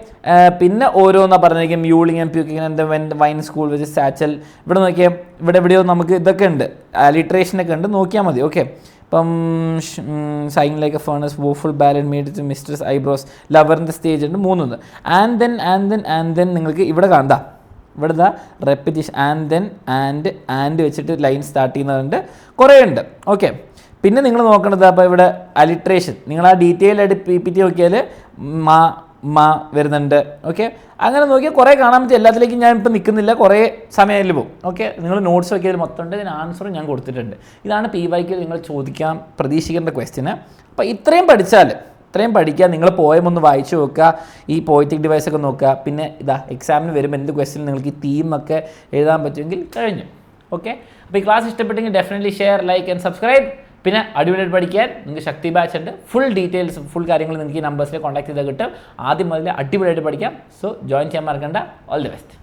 പിന്നെ ഓരോന്നാണ് പറഞ്ഞിരിക്കും. Mewling and puking and whine school with satchel. ഇവിടെ നോക്കിയാൽ ഇവിടെ എവിടെയോ നമുക്ക് ഇതൊക്കെ ഉണ്ട്, അലിട്രേഷനൊക്കെ ഉണ്ട്, നോക്കിയാൽ മതി. ഓക്കെ, ഇപ്പം sighing like a furnace, woeful ballad made to mistress eyebrows, ലവറിൻ്റെ സ്റ്റേജ് ഉണ്ട്, 3. And then, and then, and then നിങ്ങൾക്ക് ഇവിടെ കാണാം. ഇവിടെ ഇതാ റെപ്പിറ്റേഷൻ, ആൻഡ് ദെൻ, ആൻഡ് വെച്ചിട്ട് ലൈൻ സ്റ്റാർട്ട് ചെയ്യുന്നതുണ്ട്, കുറേ ഉണ്ട്. ഓക്കെ, പിന്നെ നിങ്ങൾ നോക്കേണ്ടത് അപ്പോൾ ഇവിടെ അലിട്രേഷൻ. നിങ്ങൾ ആ ഡീറ്റെയിൽ ആയിട്ട് PPT നോക്കിയാൽ മാ വരുന്നുണ്ട്. ഓക്കെ, അങ്ങനെ നോക്കിയാൽ കുറേ കാണാൻ പറ്റും. എല്ലാത്തിലേക്കും ഞാൻ ഇപ്പോൾ നിൽക്കുന്നില്ല, കുറേ സമയത്തിൽ പോകും. ഓക്കെ, നിങ്ങൾ നോട്ട്സ് ഒക്കെ ഇതിൽ മൊത്തം ഉണ്ട്, ഇതിന് ആൻസറും ഞാൻ കൊടുത്തിട്ടുണ്ട്. ഇതാണ് PYQ നിങ്ങൾ ചോദിക്കാൻ പ്രതീക്ഷിക്കേണ്ട ക്വസ്റ്റ്യന്. അപ്പോൾ ഇത്രയും പഠിക്കുക. നിങ്ങൾ പോയമൊന്ന് വായിച്ചു നോക്കുക, ഈ പോയറ്റിക് ഡിവൈസ് ഒക്കെ നോക്കുക. പിന്നെ ഇതാ എക്സാമിന് വരുമ്പോൾ എന്ത് ക്വസ്റ്റ്യൻ നിങ്ങൾക്ക് ഈ തീമൊക്കെ എഴുതാൻ പറ്റുമെങ്കിൽ കഴിഞ്ഞു. ഓക്കെ, അപ്പോൾ ഈ ക്ലാസ് ഇഷ്ടപ്പെട്ടെങ്കിൽ definitely share, like and subscribe. പിന്നെ അടിപൊളിയായിട്ട് പഠിക്കാൻ നിങ്ങൾക്ക് ശക്തി ബാച്ച് ഉണ്ട്. ഫുൾ ഡീറ്റെയിൽസ്, ഫുൾ കാര്യങ്ങൾ നിങ്ങൾക്ക് ഈ നമ്പേഴ്സിൽ കോൺടാക്ട് ചെയ്താൽ കിട്ടും. ആദ്യം മുതൽ അടിപൊളിയായിട്ട് പഠിക്കാം. സോ ജോയിൻ ചെയ്യാൻ മറക്കണ്ട. All the best.